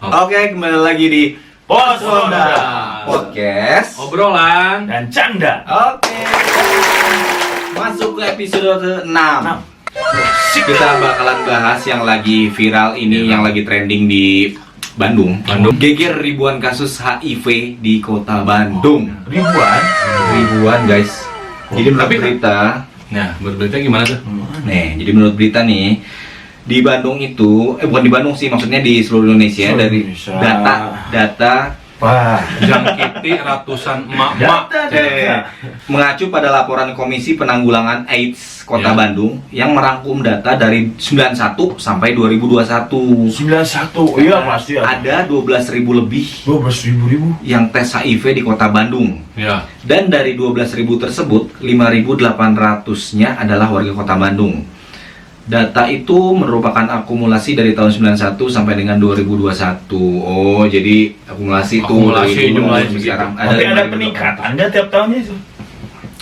Oke, kembali lagi di Pos Ronda Podcast Obrolan dan canda. Oke, masuk ke episode ke-6. Kita bakalan bahas yang lagi viral ini, yang lagi trending di Bandung. Geger ribuan kasus HIV di kota Bandung. Ribuan guys. Jadi menurut Tapi- berita, Nah, berita gimana tuh? jadi menurut berita nih, di Bandung itu, bukan di Bandung sih, maksudnya di seluruh Indonesia, Seluruh dari Indonesia. data Wah, Jangkiti ratusan emak-emak. mengacu pada laporan Komisi Penanggulangan AIDS Kota Ya. Bandung yang merangkum data dari 91 sampai 2021. 91. Iya pasti ya. Ada 12.000 lebih 12.000. yang tes HIV di Kota Bandung. Ya. Dan dari 12.000 tersebut, 5.800-nya adalah warga Kota Bandung. Data itu merupakan akumulasi dari tahun 91 sampai dengan 2021. Oh, jadi akumulasi itu Akumulasi jumlahnya segitu. segitu. Sekarang Tapi ada 5.800. peningkatan nggak tiap tahunnya itu?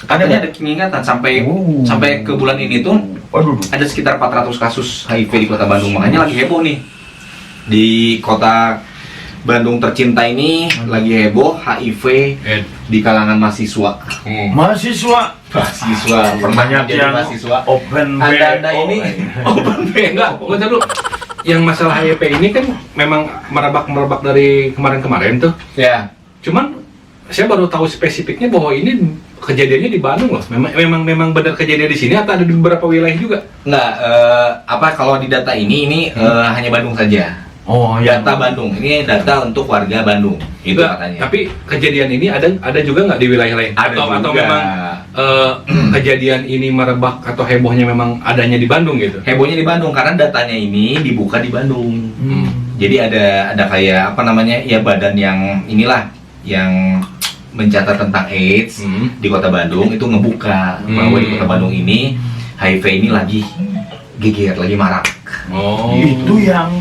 Katanya ada peningkatan sampai Oh. sampai ke bulan ini tuh Waduh. ada sekitar 400 kasus HIV di Kota Bandung. Makanya lagi heboh nih. Di Kota Bandung tercinta ini lagi heboh HIV di kalangan mahasiswa. Mahasiswa Pernah banyak jadi yang mahasiswa. open Anda BO. ini open Enggak, gua dulu. Yang masalah HIV ini kan memang merebak dari kemarin-kemarin tuh. ya. Cuman saya baru tahu spesifiknya bahwa ini kejadiannya di Bandung loh. Memang benar kejadian di sini atau ada di beberapa wilayah juga? Nggak, kalau di data ini hanya Bandung saja. Oh ya. Data Bandung, ini data untuk warga Bandung, itu Enggak, katanya. tapi kejadian ini ada juga nggak di wilayah lain? Ada atau juga. memang kejadian ini merebak atau hebohnya memang adanya di Bandung gitu? Hebohnya di Bandung karena datanya ini dibuka di Bandung. Jadi ada kayak apa namanya ya, badan yang inilah yang mencatat tentang AIDS di Kota Bandung itu ngebuka bahwa di Kota Bandung ini HIV ini lagi geger, lagi marak. Oh. Itu yang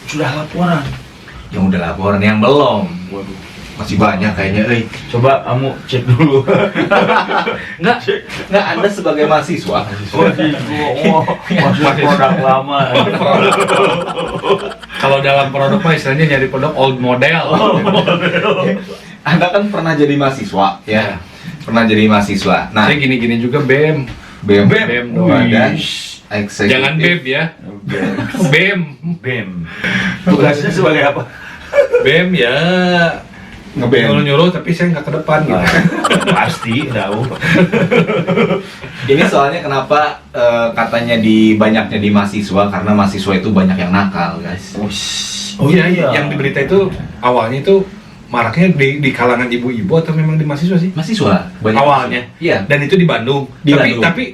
sudah laporan. Yang udah laporan, yang belum Waduh. masih banyak kayaknya. Coba kamu cek dulu. Nggak, Anda sebagai mahasiswa. Masih produk lama. Kalau dalam produk mah istilahnya nyari produk old model. Anda kan pernah jadi mahasiswa, ya? Pernah jadi mahasiswa. Nah, Saya gini-gini juga BEM. BEM doang. dan eksekutif. Jangan BEM ya. BEM. BEM. Tugasnya sebagai apa? BEM ya Nge-BEM. nyuruh-nyuruh tapi saya nggak ke depan gitu. Pasti tahu. Ini soalnya kenapa katanya banyaknya di mahasiswa, karena mahasiswa itu banyak yang nakal, guys. Oh iya iya. Yang di berita itu awalnya itu maraknya di kalangan ibu-ibu atau memang di mahasiswa sih? Mahasiswa banyak. Awalnya. Iya. Dan itu di Bandung. Di tapi Bandung. tapi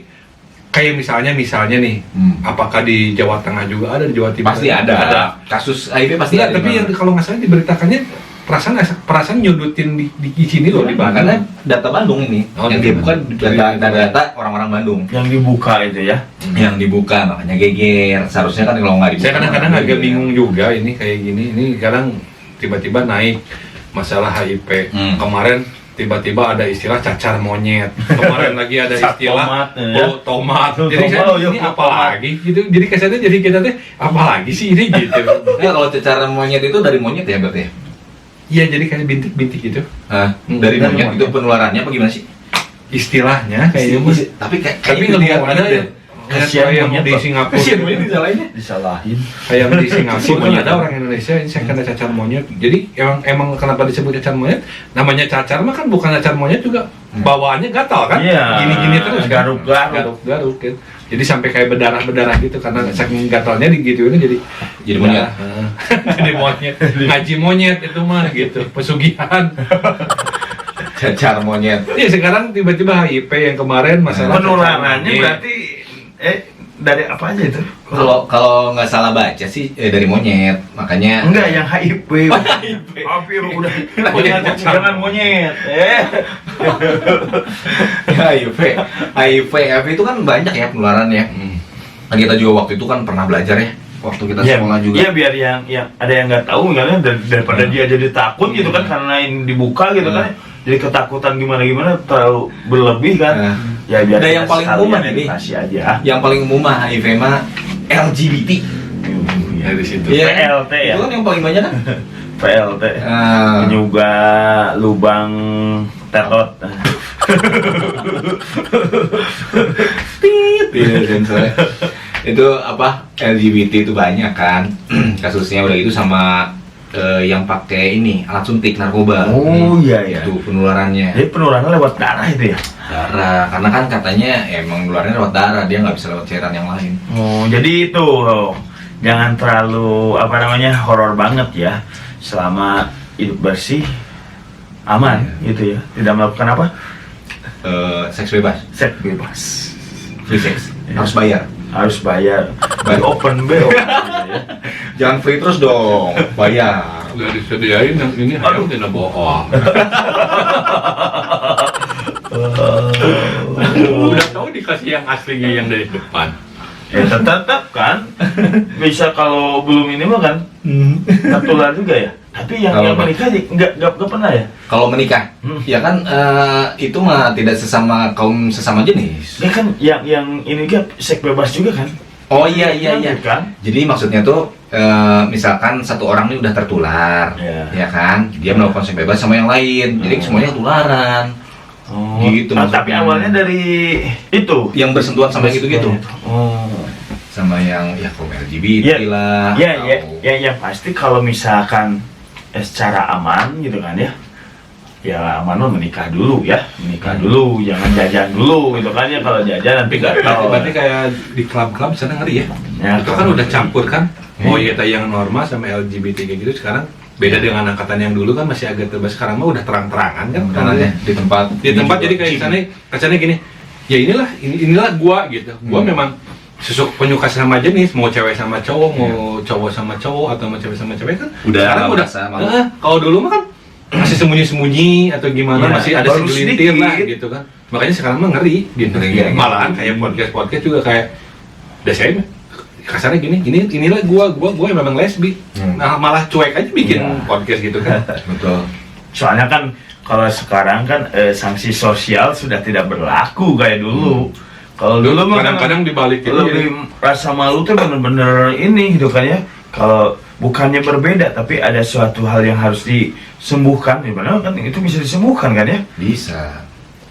kayak misalnya nih, apakah di Jawa Tengah juga ada, di Jawa Timur? Pasti ada. Kasus HIV pasti Enggak, ada. tapi di yang mana. kalau nggak salah diberitakannya perasaan nyudutin di sini loh di Bandung. Karena data Bandung ini Oh, yang di dibuka Bandung. data orang-orang Bandung Yang dibuka itu ya. yang dibuka, makanya geger. Seharusnya kan kalau nggak dibuka. Saya kadang-kadang geger. agak bingung juga ini kayak gini. Ini kadang tiba-tiba naik masalah HIV. Kemarin tiba-tiba ada istilah cacar monyet. Kemarin lagi ada istilah Tomat, ya. tomat. Jadi saya Tomat, ini ya, apa tomat. lagi gitu. Jadi kesannya jadi kita teh apa lagi sih ini gitu. Nah, kalau cacar monyet itu dari monyet ya berarti ya? Iya, jadi kayak bintik-bintik gitu. Dari Dari monyet monyet. itu penularannya apa gimana sih? Istilahnya kayaknya mas. Tapi Tapi ngelihat ada ya. Kasihan Kayak yang monyet, di Pak. Singapura. Kasihan monyet disalahinnya. Disalahin. Kayak di Singapura Si kan monyet. ada orang Indonesia ini saya kena cacar monyet. Jadi emang kenapa disebut cacar monyet? Namanya cacar mah kan bukan cacar monyet juga. Bawaannya gatal kan? Iya. Gini-gini terus. kan? Garuk-garuk. Garuk-garuk kan. Jadi sampai kayak berdarah-berdarah gitu karena saking gatalnya digituin jadi Monyet. Heeh. Jadi monyet. Ngaji monyet itu mah gitu. Pesugihan. Cacar monyet. Iya, sekarang tiba-tiba HIV yang kemarin masalah Penularannya cacar monyet. berarti dari apa aja itu? Kalau nggak salah baca sih dari monyet, makanya Enggak, yang HIV. HIV. HIV udah. Monyet. Jangan monyet. HIV itu kan banyak ya penularannya. Kan kita juga waktu itu kan pernah belajar ya, waktu kita sekolah juga. Iya, biar yang ada yang nggak tahu misalnya daripada dia jadi takut gitu kan karena ini dibuka gitu kan. Jadi ketakutan gimana terlalu berlebih kan. Ya biar Ada yang kita paling sekalian umum ini. edukasi aja. Yang paling umum mah HIV mah LGBT. Iya. dari situ. Iya. PLT ya. Itu kan yang paling banyak kan? PLT. Juga lubang tetot. Iya, sensornya. Itu apa? LGBT itu banyak kan kasusnya, udah gitu sama yang pakai ini alat suntik narkoba. Oh iya ya. Itu penularannya. Jadi penularannya lewat darah itu ya? Darah, karena kan katanya emang nularnya lewat darah, dia nggak bisa lewat cairan yang lain. Oh, jadi itu jangan terlalu apa namanya horor banget ya. Selama hidup bersih, aman gitu ya. Tidak melakukan apa? Seks bebas, Seks bebas. free sex, Iya. harus bayar. Harus bayar. Bayar. Open BO. Jangan free terus dong, bayar. Udah disediain yang ini hayang tidak bohong. Udah tahu dikasih yang aslinya yang dari depan. Ya tetap kan. Bisa kalau belum ini mah kan tertular juga ya. Tapi yang Kalau menikah nggak pernah ya. Kalau menikah, ya kan itu mah tidak sesama kaum sesama jenis. Dia kan yang ini kan seks bebas juga kan. Oh iya iya iya. Kan? Jadi maksudnya tuh misalkan satu orang ini udah tertular, Iya. ya kan? Dia melakukan seks bebas sama yang lain, jadi semuanya ketularan. Oh, Gitu tapi maksudnya. awalnya dari itu. Yang bersentuhan sama gitu-gitu. Oh. Sama yang ya kaum LGBT lah. Ya, atau- yang pasti kalau misalkan secara aman gitu kan ya. Ya aman mah menikah dulu ya. Menikah dulu, jangan jajan dulu gitu kan ya. Kalau jajan nanti nggak tahu. Berarti kayak di klub-klub sana ngeri ya. Ya, Itu kan udah campur kan. Mau ya yang normal sama LGBT kayak gitu sekarang beda dengan angkatan yang dulu kan masih agak terbas, sekarang mah udah terang-terangan kan Makanya di tempat jadi kayak kesannya gini, ya inilah gua gitu. Gua memang penyuka sama jenis, mau cewek sama cowok, mau cowok sama cowok atau mau cewek sama cewek kan Udah sekarang udah merasa malu. kalau dulu mah kan masih sembunyi-sembunyi atau gimana, Ya, masih ada baru segelintir lah sedikit. gitu kan. Makanya sekarang mah ngeri gitu. Ngeri. Malahan kayak podcast juga kayak udah saya kasarnya gini, inilah gua yang memang lesbi. Nah, malah cuek aja bikin Ya. podcast gitu kan. Betul. Soalnya kan kalau sekarang kan sanksi sosial sudah tidak berlaku kayak dulu. Kalau dulu mah Kadang-kadang dibalikin lebih rasa malu tuh bener-bener ini gitu kan ya. Kalau bukannya berbeda tapi ada suatu hal yang harus disembuhkan, gimana kan itu bisa disembuhkan kan ya? Bisa.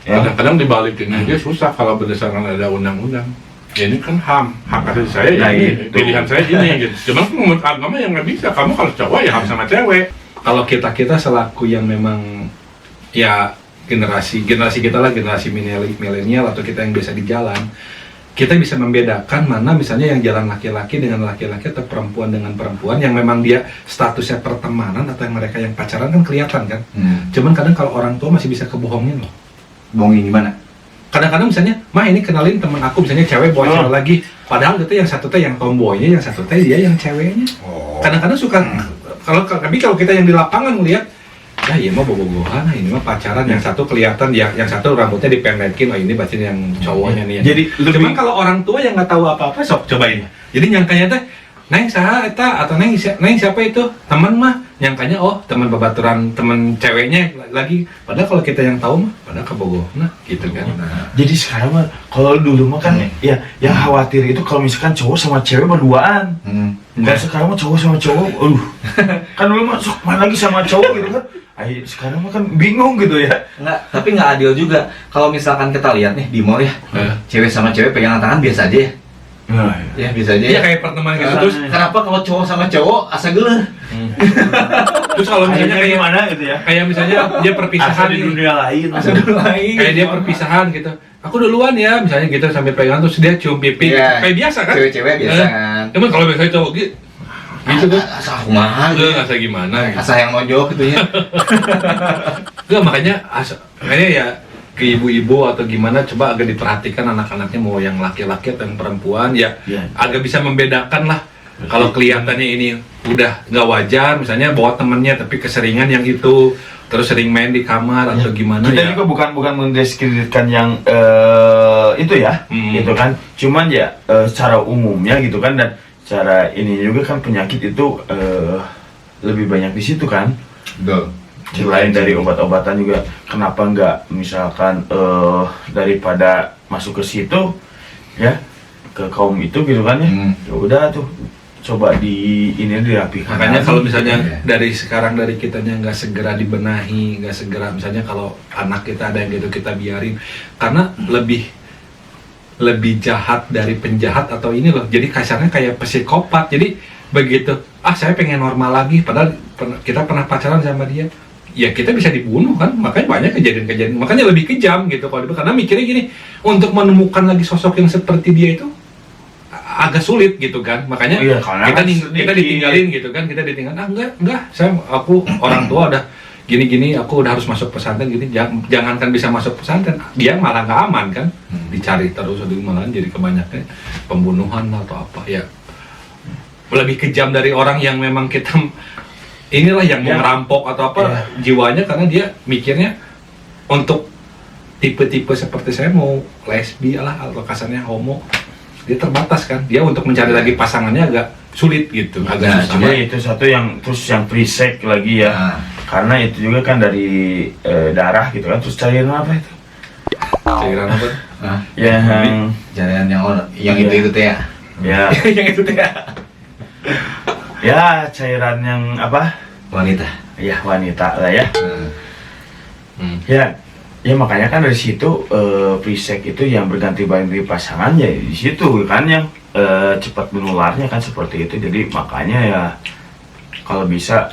Ya. Kadang-kadang dibalikin aja susah kalau berdasarkan ada undang-undang. Ya ini kan hak asasi saya ya, Nah, ini itu. pilihan saya ini gitu. Cuman menurut agama yang nggak bisa, kamu kalau cowok ya harus sama cewek. Kalau kita selaku yang memang ya generasi kita lah, generasi milenial atau kita yang biasa di jalan, kita bisa membedakan mana misalnya yang jalan laki-laki dengan laki-laki atau perempuan dengan perempuan yang memang dia statusnya pertemanan atau yang mereka yang pacaran kan kelihatan kan. Cuman kadang kalau orang tua masih bisa kebohongin loh. Bohongin gimana? Kadang-kadang misalnya, mah ini kenalin temen aku misalnya cewek bawa cewek lagi, padahal itu yang satu teh yang tomboynya, yang satu teh dia yang ceweknya. Kadang-kadang suka tapi kalau kita yang di lapangan ngeliat, ya iya mah bobogohan, ini mah pacaran, yang satu kelihatan yang satu rambutnya dipendekin, oh ini berarti yang cowoknya nih. Jadi Cuman kalau orang tua yang nggak tahu apa-apa, sok cobain. Jadi nyangkanya teh, neng saha eta atau neng siapa itu teman mah, nyangkanya oh teman babaturan teman ceweknya lagi. Padahal kalau kita yang tahu mah, padahal kebogohan, gitu kan. Jadi sekarang mah kalau dulu mah kan ya yang khawatir itu kalau misalkan cowok sama cewek berduaan. Dan sekarang mah cowok sama cowok, kan dulu mah sok main lagi sama cowok gitu kan. Sekarang mah kan bingung gitu ya. Enggak, tapi nggak adil juga. Kalau misalkan kita lihat nih di mall ya, cewek sama cewek pegangan tangan biasa aja ya. Nah, Ya biasa aja. Iya Ya. kayak pertemanan gitu. Ah. Terus Kenapa kalau cowok sama cowok asa geuleuh? kalau misalnya kayak gimana gitu ya? kayak misalnya dia perpisahan Asa di nih. dunia lain. Asa dulu lain. Kayak dia perpisahan gitu. Aku duluan ya, misalnya gitu sampai pegangan terus dia cium pipi. Iya. Kayak biasa kan? Cewek-cewek biasa kan. Cuman kalau misalnya cowok gitu kan. Asa kumaha gitu. Asa gimana gitu. Asa yang nojok gitu ya. Enggak, makanya ya ke ibu-ibu atau gimana coba agak diperhatikan anak-anaknya mau yang laki-laki atau yang perempuan ya, Iya. agak bisa membedakan lah. Kalau kelihatannya ini udah nggak wajar, misalnya bawa temennya tapi keseringan yang itu, terus sering main di kamar atau gimana Kita ya. juga bukan mendiskreditkan yang itu ya, gitu kan. Cuman ya secara umumnya gitu kan, dan secara ini juga kan penyakit itu lebih banyak di situ kan. Betul. Selain dari obat-obatan juga, kenapa nggak misalkan daripada masuk ke situ ya, ke kaum itu gitu kan ya. Ya udah tuh coba ini dirapikan. Makanya lagi. kalau misalnya Iya. dari sekarang dari kitanya nggak segera dibenahi, nggak segera misalnya kalau anak kita ada yang gitu kita biarin, karena lebih jahat dari penjahat atau ini loh. Jadi kasarnya kayak psikopat. Jadi begitu, saya pengen normal lagi, padahal kita pernah pacaran sama dia, ya kita bisa dibunuh kan. Makanya banyak kejadian-kejadian, makanya lebih kejam gitu kalau itu, karena mikirnya gini, untuk menemukan lagi sosok yang seperti dia itu agak sulit gitu kan. Makanya Iya, karena kita kan kita ditinggalin gitu kan, kita ditinggalin, enggak, aku orang tua udah gini-gini, aku udah harus masuk pesantren gini. Jangankan bisa masuk pesantren, dia malah nggak aman kan, dicari terus, malah jadi kebanyakan pembunuhan atau apa ya. Lebih kejam dari orang yang memang kita inilah yang mau merampok atau apa jiwanya, karena dia mikirnya untuk tipe-tipe seperti saya mau lesbi lah atau kasarnya homo, dia terbatas kan, dia untuk mencari lagi pasangannya agak sulit gitu, agak susah. Cuma itu satu yang terus yang pre-sex lagi ya, karena itu juga kan dari darah gitu kan, terus cairan apa itu? Cairan apa? Yang yang itu teh ya. ya Yang itu teh ya. ya cairan yang apa? Wanita. Ya wanita lah ya. Hmm. Ya makanya kan dari situ pre-sex itu yang berganti-ganti pasangan ya di situ kan yang cepat menularnya kan seperti itu. Jadi makanya ya kalau bisa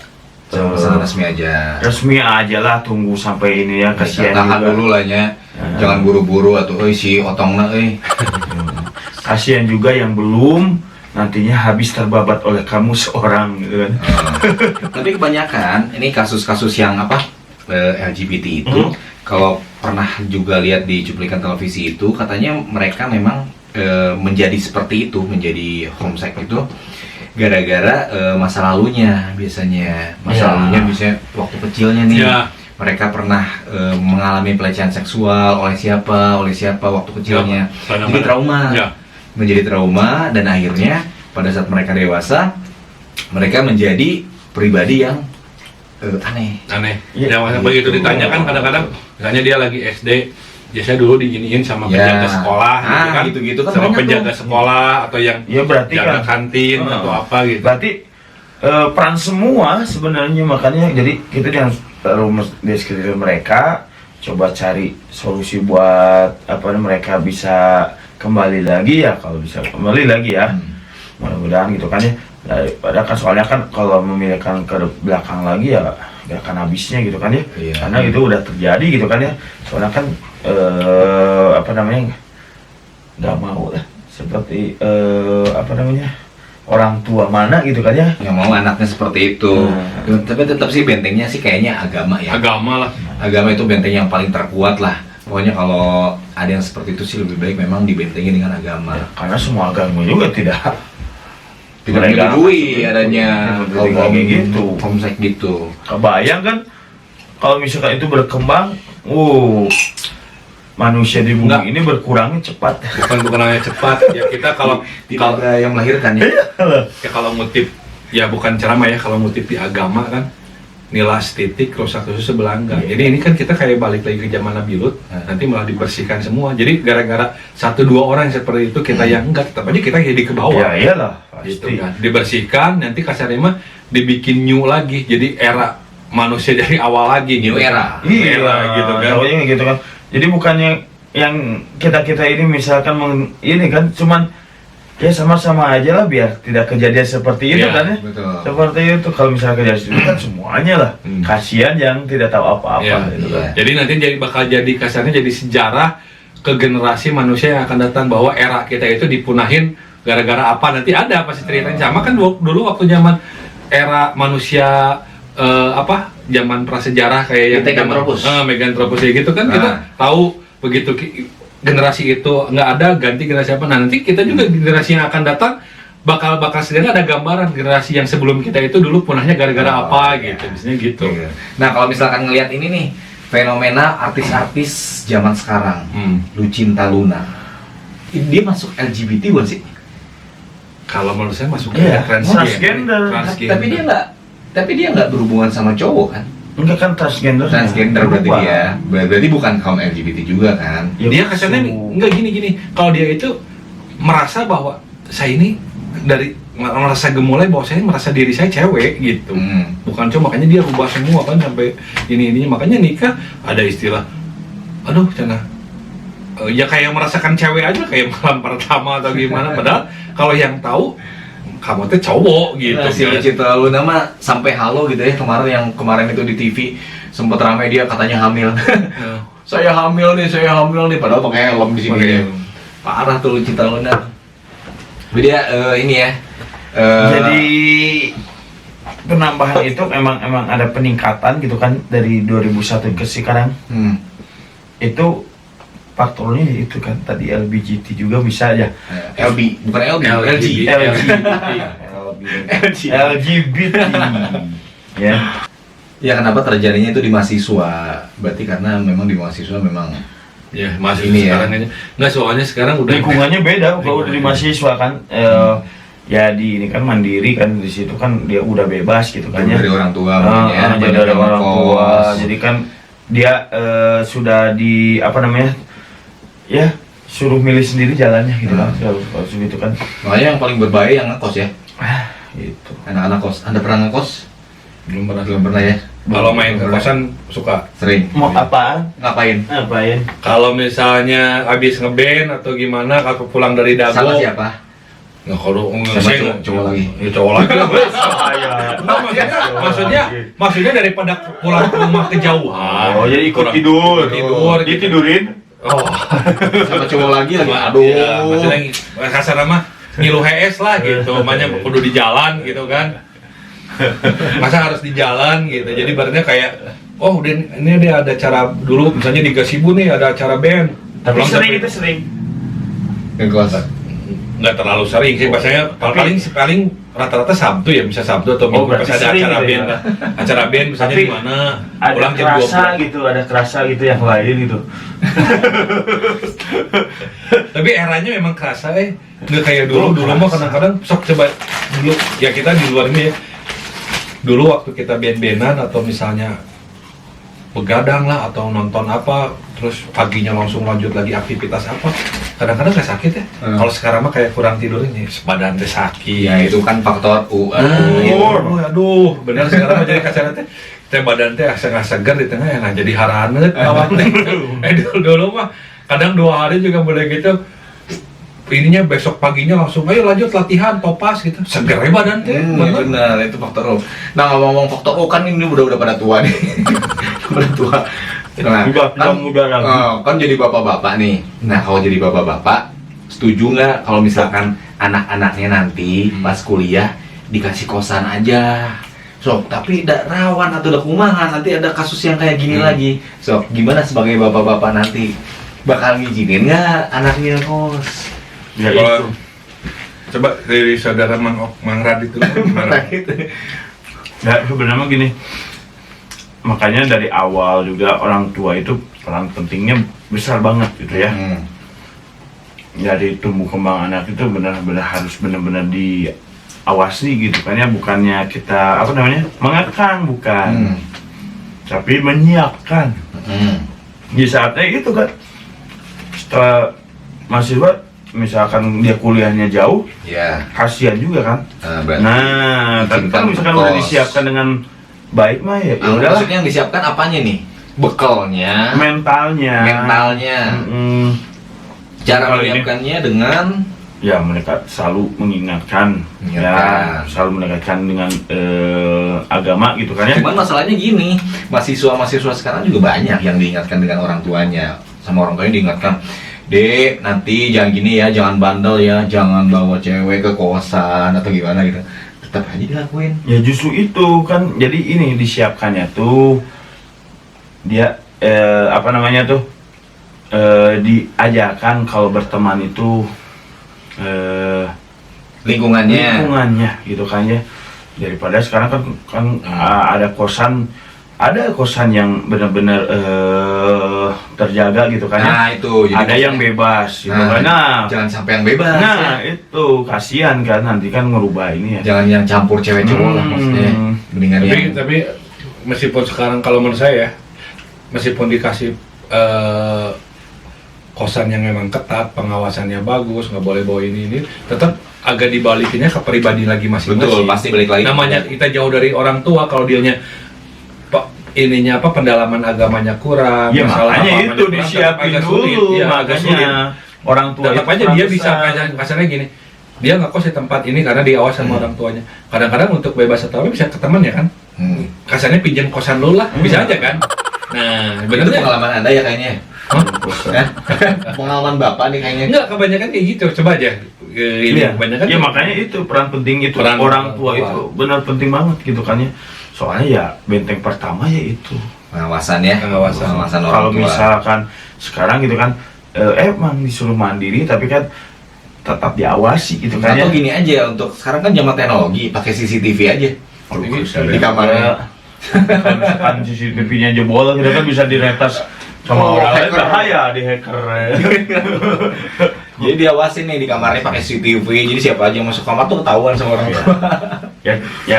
Sama resmi aja. resmi aja lah, tunggu sampai ini ya, kasihan Tahan juga. dulu lah nya. Jangan buru-buru atuh si otongna Kasihan juga yang belum nantinya habis terbabat oleh kamu seorang gitu kan. Tapi kebanyakan ini kasus-kasus yang LGBT itu, kalau pernah juga lihat di cuplikan televisi itu, katanya mereka memang menjadi seperti itu, menjadi homoseks itu gara-gara masa lalunya biasanya. Lalunya biasanya waktu kecilnya nih. Ya. Mereka pernah mengalami pelecehan seksual oleh siapa waktu kecilnya. Jadi trauma. Ya. Menjadi trauma, dan akhirnya pada saat mereka dewasa, mereka menjadi pribadi yang aneh. Ya, Ya, begitu ditanyakan kadang-kadang, misalnya dia lagi SD, biasanya dulu diginiin sama penjaga sekolah, gitu kan, gitu-gitu kan sama banyak penjaga tuh. sekolah atau yang Ya berarti jaga kan kantin atau apa gitu. berarti peran semua sebenarnya, makanya jadi kita jangan rumus di sekitar mereka, coba cari solusi buat mereka bisa kembali lagi ya, kalau bisa kembali lagi ya, mudah-mudahan gitu kan ya. Daripada kan soalnya kan kalau memilihkan ke belakang lagi ya gak akan habisnya gitu kan ya. Iya. Karena itu udah terjadi gitu kan ya, soalnya kan nggak mau lah seperti orang tua mana gitu kan ya. Yang mau anaknya seperti itu. Tapi tetap sih bentengnya sih kayaknya agama ya. Agama lah. Agama itu benteng yang paling terkuat lah. Pokoknya kalau ada yang seperti itu sih lebih baik memang dibentengi dengan agama. Ya, karena semua agama juga tidak Menyetujui adanya kayak gitu. homoseks gitu. Kebayang kan kalau misalkan itu berkembang, manusia di bumi Enggak. ini berkurangnya cepat. Bukan hanya cepat. Ya kita kalau Tidak ada yang melahirkan ya. kalau ngutip, ya bukan ceramah ya, kalau ngutip di agama kan, nilas titik rusak susu sebelangga. Jadi ini kan kita kayak balik lagi ke zaman Nabi Lut, nanti malah dibersihkan semua. Jadi gara-gara 1-2 orang yang seperti itu, kita yang enggak, tetap aja kita jadi ke bawah. Ya iyalah Gitu pasti. kan. Dibersihkan, nanti kasarnya mah dibikin new lagi. Jadi era manusia dari awal lagi. New gitu. era. Iya Era gitu kan. taunya gitu kan. Jadi bukannya yang kita ini misalkan ini kan cuman ya sama-sama aja lah biar tidak kejadian seperti itu Iya, kan ya. betul. Seperti itu kalau misalnya kejadian seperti itu kan semuanya lah. Kasihan yang tidak tahu apa-apa Iya, gitu kan. Jadi nanti bakal jadi kasarnya jadi sejarah ke generasi manusia yang akan datang, bahwa era kita itu dipunahin gara-gara apa, nanti ada pasti ceritanya. Sama kan dulu waktu zaman era manusia zaman prasejarah kayak yang Meganthropus. Meganthropus ya gitu kan, kita tahu begitu generasi itu nggak ada, ganti generasi apa. Nah nanti kita juga generasi yang akan datang bakal sebenarnya ada gambaran generasi yang sebelum kita itu dulu punahnya gara-gara apa gitu, misalnya gitu. Nah, kalau misalkan ngelihat ini nih, fenomena artis-artis zaman sekarang, Lucinta Luna, dia masuk LGBT bukan sih? Kalau menurut saya masuk Iya, transgender. Tapi dia nggak berhubungan sama cowok kan? Enggak kan transgender Berarti dia, berarti bukan kaum LGBT juga kan? Ya, Dia kasarnya enggak gini. Kalau dia itu merasa bahwa saya ini dari merasa gemulai bahwa saya merasa diri saya cewek gitu. Bukan cuma makanya dia rubah semua kan sampai ininya, makanya nikah ada istilah aduh cina ya kayak merasakan cewek aja kayak malam pertama atau gimana, padahal kalau yang tahu kamu tuh cowok gitu. Si Lucinta Luna mah sampai halo gitu ya kemarin itu di TV sempat ramai dia katanya hamil. Saya hamil nih padahal pakai helm di sini. Ya. Parah tuh Lucinta Luna. Tapi dia ini ya. Jadi penambahan itu emang ada peningkatan gitu kan dari 2001 ke sekarang. Itu faktornya itu kan tadi LBGT juga bisa ya. LB bukan LB, LG. LGBT. Ya. Ya kenapa terjadinya itu di mahasiswa? Berarti karena memang di mahasiswa memang ya masih ini sekarang ya. aja. Nggak, soalnya sekarang udah Lingkungannya beda kalau udah di mahasiswa kan. Ya di ini kan mandiri kan, di situ kan dia udah bebas gitu kan ya. Dari orang tua mungkin ya. Jadi dari orang tua. Jadi kan dia sudah di apa namanya? Ya, suruh milih sendiri jalannya gitu kan. Kalau gitu kan. Makanya yang paling berbahaya yang ngekos ya. Gitu. Anak-anak kos. Anda pernah ngekos? belum Pernah ya. Kalau main ke kosan suka. Sering. Mau apaan? Ngapain? Ngapain? Kalau misalnya habis ngeband atau gimana, kalau pulang dari Dago. Sama siapa? Nggak, kalau Sama cowok lagi. Ya cowok lagi. Saya. Maksudnya daripada pulang ke rumah kejauhan. Oh, jadi ikut Kurang- tidur. tidur. Dia tidurin. Oh. Sama cowok lagi. Aduh. Ya, maksudnya kasar nama ngilu HS lah gitu. Makanya kudu di jalan gitu kan. Masa harus di jalan gitu. Jadi barunya kayak oh ini dia ada acara dulu misalnya di Gasibu nih ada acara band. Tapi Pulang sering sampai- itu sering. Ngekos. nggak terlalu sering sih, biasanya paling rata-rata Sabtu ya, bisa Sabtu atau Minggu pas ada acara band lah. Acara band misalnya Tapi di mana ada pulang jam kerasa 12. gitu, ada kerasa gitu yang lain gitu. Tapi eranya memang kerasa nggak kayak dulu mah kadang-kadang sok coba dulu ya kita di luar ini ya. Dulu waktu kita band-bandan atau misalnya begadang lah atau nonton apa terus paginya langsung lanjut lagi aktivitas apa, kadang-kadang nggak sakit ya. Kalau sekarang mah kayak kurang tidur ini badan teh sakit Ya itu kan faktor aduh bener sekarang mah jadi kasar teh badan teh asa seger di tengah ya, nah jadi haranet awak teh. Dulu mah kadang 2 hari juga boleh gitu, ininya besok paginya langsung ayo lanjut latihan topas gitu, seger ya badan teh. Benar, itu faktor O. Nah ngomong faktor O kan ini udah pada tua nih. Udah tua. Nah, Udah muda lagi. kan jadi bapak-bapak nih. Nah kalau jadi bapak-bapak, setuju nggak kalau misalkan anak-anaknya nanti pas kuliah dikasih kosan aja? So, tapi tidak rawan atau udah kumahan, nanti ada kasus yang kayak gini lagi. So, gimana sebagai bapak-bapak nanti? Bakal ngizinin nggak anaknya kos? Ya Kalau itu. coba dari saudara Mang Rad itu gimana? Ya sebenarnya gini. Makanya dari awal juga orang tua itu peran pentingnya besar banget gitu ya. Jadi tumbuh kembang anak itu benar-benar harus benar-benar diawasi gitu kan ya, bukannya kita apa namanya mengekang, bukan, tapi menyiapkan. Di saatnya gitu kan, setelah mahasiswa misalkan dia kuliahnya jauh, Ya. kasihan juga kan. Berarti Nah, tapi izinkan kalau misalkan udah kos. disiapkan dengan baik mah ya udahlah. Maksudnya yang disiapkan apanya nih? Bekalnya, Mentalnya, cara Kalau ini- menyiapkannya dengan ya mereka selalu mengingatkan, Mengingatkan. ya selalu mengingatkan dengan agama gitu kan ya. Cuman masalahnya gini, mahasiswa sekarang juga banyak yang diingatkan dengan orang tuanya. Sama orang tuanya diingatkan, Dek, nanti jangan gini ya, jangan bandel ya, jangan bawa cewek ke kosan atau gimana gitu. Tetap aja dilakuin. Ya justru itu kan, jadi ini disiapkannya tuh dia apa namanya tuh diajarkan kalau berteman itu lingkungannya gitu kan ya, daripada sekarang kan ada kosan yang benar-benar terjaga gitu kan ya. Nah itu, jadi Ada yang bebas gitu kan. Nah, jangan sampai yang bebas. nah Ya. itu kasihan kan, nanti kan ngerubah ini ya. Jangan yang campur cewek cowok lah maksudnya. Mendingan yang Tapi meskipun sekarang kalau menurut saya, meskipun dikasih kosan yang memang ketat, pengawasannya bagus, nggak boleh bawa ini, tetap agak dibalikinnya ke pribadi lagi masing-masing. Betul, pasti balik lagi. Namanya kita jauh dari orang tua, kalau dianya pendalaman agamanya kurang, Ya masalah makanya apa-apanya itu kurang, disiapin agak sulit. dulu, Ya, agak sulit. makanya orang tua Tetap itu aja peran dia bisa besar. kasarnya gini, dia ngekos di tempat ini karena diawas sama orang tuanya. Kadang-kadang untuk bebas atau apa bisa ke teman ya kan, kasarnya pinjam kosan lu lah, bisa aja kan. Nah, Itu benernya pengalaman Anda ya kayaknya. Hah? Hah? Pengalaman Bapak nih kayaknya. enggak, kebanyakan kayak gitu. Coba aja ini Iya. kebanyakan Ya makanya itu peran penting itu Peran orang tua tua. itu benar penting banget gitu kan ya. Soalnya ya benteng pertama ya itu. Pengawasan ya. Pengawasan. orang Kalau tua. misalkan sekarang gitu kan emang disuruh mandiri tapi kan tetap diawasi gitu kan Atau ya. gini aja, untuk sekarang kan zaman teknologi, pakai CCTV aja Ini di kamarnya. Kalau misalkan CCTV-nya jebol gitu kan bisa diretas sama Oh, orang lain, hacker. bahaya di hacker. Jadi diawasin nih di kamarnya pakai CCTV, jadi siapa aja yang masuk kamar tuh ketahuan sama orang tua.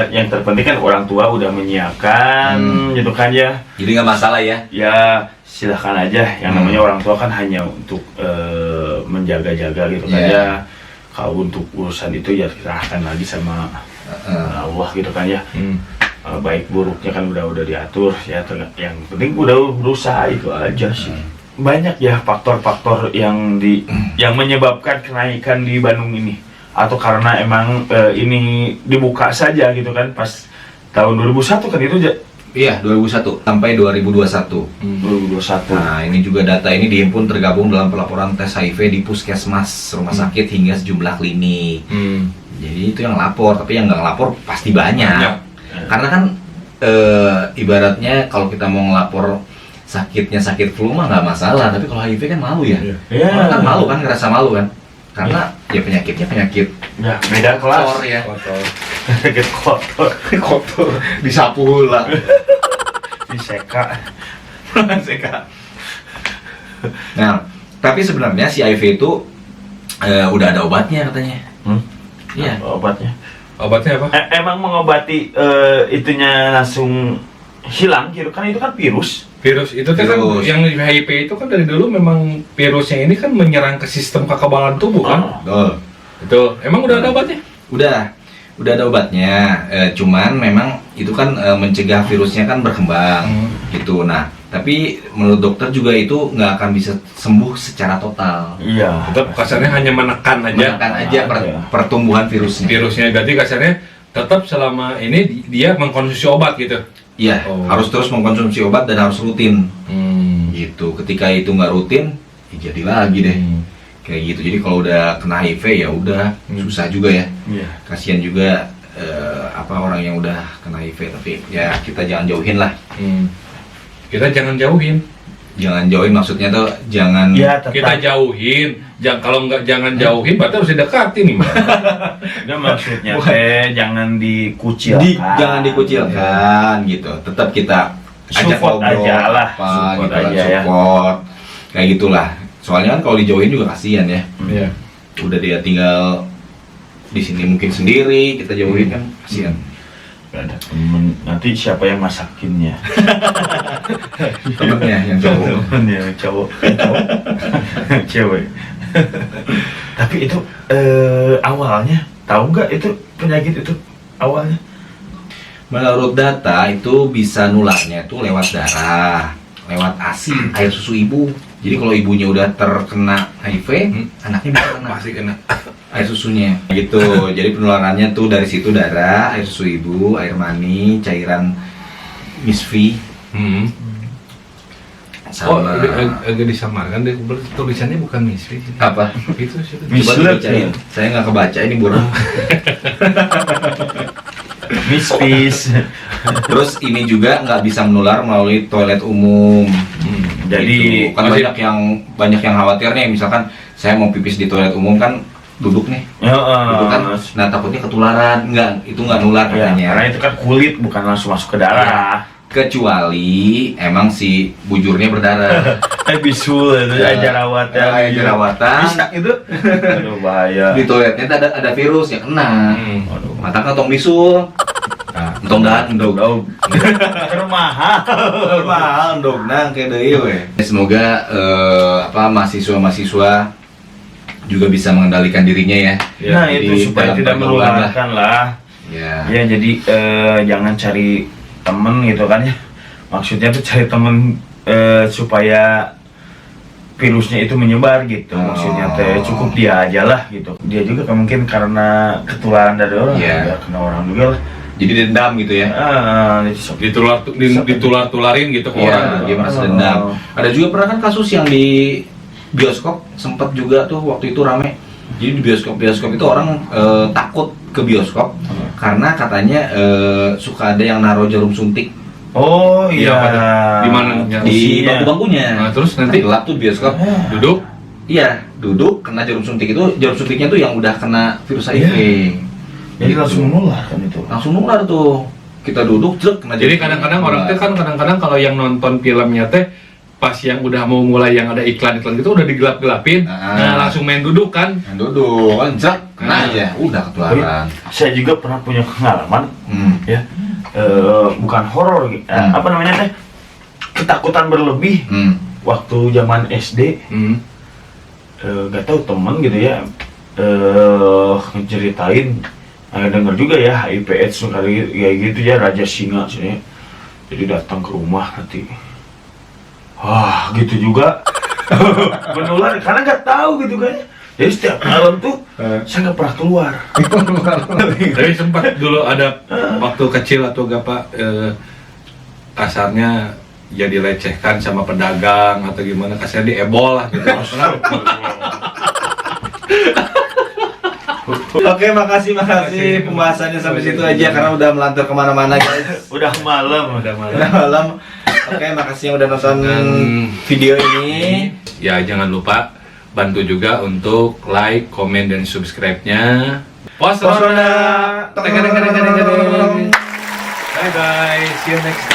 Yang terpenting kan orang tua udah menyiapkan gitu kan ya. Jadi nggak masalah ya. Ya silahkan aja, yang namanya orang tua kan hanya untuk menjaga-jaga gitu kan Iya. ya. Kalau untuk urusan itu ya serahkan lagi sama Allah gitu kan ya. Baik buruknya kan udah diatur ya, yang penting udah berusaha itu aja sih. Banyak ya faktor-faktor yang menyebabkan kenaikan di Bandung ini, atau karena emang ini dibuka saja gitu kan pas tahun 2001 kan itu Iya, 2001 sampai 2021. 2021. Nah, ini juga data ini dihimpun tergabung dalam pelaporan tes HIV di puskesmas, rumah sakit hingga sejumlah klinik. Jadi itu yang lapor, tapi yang nggak lapor pasti banyak. Karena kan ibaratnya kalau kita mau ngelapor sakitnya sakit flu mah nggak masalah, tapi kalau HIV kan malu ya. Ya. Orang kan malu kan, ngerasa malu kan. Karena ya penyakitnya penyakit Ya, beda kelas. kotor ya. Penyakit kotor. Kotor, disapu lah. Diseka. Nah, tapi sebenarnya si HIV itu udah ada obatnya katanya. Iya. Obatnya. Obatnya apa? Emang mengobati itunya langsung hilang gitu kan, itu kan virus. Virus itu kan Virus. yang HIV itu kan dari dulu memang virusnya ini kan menyerang ke sistem kekebalan tubuh kan. Betul. Betul. Emang udah ada obatnya? Udah ada obatnya. Cuman memang itu kan mencegah virusnya kan berkembang gitu. Nah, tapi menurut dokter juga itu nggak akan bisa sembuh secara total. Iya. Tetap kasarnya hanya menekan aja Menekan aja pertumbuhan virusnya. virusnya. Berarti kasarnya tetap selama ini dia mengkonsumsi obat gitu. Iya, Oh. harus terus mengkonsumsi obat dan harus rutin. Gitu. Ketika itu nggak rutin, ya jadi lagi deh. Kayak gitu. Jadi kalau udah kena HIV ya udah susah juga ya. Iya. Kasihan juga orang yang udah kena HIV, tapi ya kita jangan jauhin lah. Kita jangan jauhin. Jangan jauhin maksudnya tuh jangan Ya, tetap. Kita jauhin. Kalau nggak jangan jauhin berarti harus didekatin nih. Nggak, maksudnya jangan dikucilkan. jangan dikucilkan gitu. Tetap kita ajak Support ngobrol aja lah. apa Support gitu kan, aja ya. support. Kayak gitulah. Soalnya kan kalau dijauhin juga kasihan ya. Iya. Udah dia tinggal di sini mungkin sendiri, kita jauhin kan kasihan. Nggak ada temen. Nanti siapa yang masakinnya? Temennya yang cowok. Temennya yang cowok. Cewek. Tapi itu awalnya tahu nggak itu penyakit itu awalnya? Menurut data itu bisa nularnya itu lewat darah, lewat ASI, air susu ibu. Jadi kalau ibunya udah terkena HIV, anaknya bisa kena Pasti kena. air susunya. Gitu. Jadi penularannya tuh dari situ darah, air susu ibu, air mani, cairan misfi, Oh, sama agak disamarkan deh. Tulisannya bukan misfi. apa? Itu sih. Coba dibacain. Saya nggak kebaca ini burung. Mispis. Terus ini juga nggak bisa menular melalui toilet umum. Jadi Gitu. Kan banyak yang khawatir nih, misalkan saya mau pipis di toilet umum kan duduk nih, duduk kan, nah takutnya ketularan. Itu nggak nular ya, katanya. karena itu kan kulit bukan langsung masuk ke darah. Kecuali emang si bujurnya berdarah. Bisul itu Ya. jerawat Ya, jerawatan. Bisa itu. Aduh bahaya. Di toiletnya ada virus ya kena. Aduh. Mata kan tong bisul. Tong daan endog. Mahal. Mahal endog nang kayak deui we. Semoga mahasiswa-mahasiswa juga bisa mengendalikan dirinya ya. Nah Jadi itu supaya dalam tidak pergaulan lah. menularkan lah. Ya. Ya jadi jangan cari temen gitu kan ya. Maksudnya tuh cari temen supaya virusnya itu menyebar gitu. Maksudnya teh cukup dia aja lah gitu. Dia juga kan mungkin karena ketularan dari orang, Iya. ya kena orang juga lah. Jadi dendam gitu ya. Jadi sok- Ditular-tularin gitu ke Iya, orang. dia merasa dendam. Ada juga pernah kan kasus yang di bioskop sempat juga tuh waktu itu rame. Jadi di bioskop itu orang takut ke bioskop karena katanya suka ada yang naruh jarum suntik Oh Iya, iya. pada- di mana? di bangku-bangkunya. Nah, terus nanti gelap tuh bioskop. duduk. Iya, duduk kena jarum suntik itu, jarum suntiknya tuh yang udah kena virus HIV. Jadi langsung menular kan itu. Langsung nular tuh. Kita duduk, jelek kena Jadi jarum kadang-kadang suntik, orang nular. teh kan kadang-kadang kalau yang nonton filmnya teh pas yang udah mau mulai yang ada iklan-iklan gitu udah digelap-gelapin. Nah, langsung main duduk kan. Nah, duduk, kan jelek, kena Nah. aja, udah ketularan. Saya juga pernah punya pengalaman ya, bukan horor, apa namanya teh, ketakutan berlebih waktu zaman SD. Gak tahu temen gitu ya, ngeceritain, denger juga ya HIV AIDS kayak gitu ya, Raja Singa sebenarnya. Jadi datang ke rumah nanti, wah gitu juga menular karena nggak tahu gitu kan. Jadi setiap malam tuh saya nggak pernah keluar. Tapi sempat dulu ada waktu kecil atau apa kasarnya ya dilecehkan sama pedagang atau gimana, kasarnya diebol lah gitu. Oke, makasih pembahasannya sampai situ aja karena udah melantur kemana-mana guys. Udah malam. Udah malam. Oke, makasih yang udah nonton video ini. Ya jangan lupa bantu juga untuk like, komen, dan subscribe-nya. Pos Rona. Posrona. Bye bye. See you next time.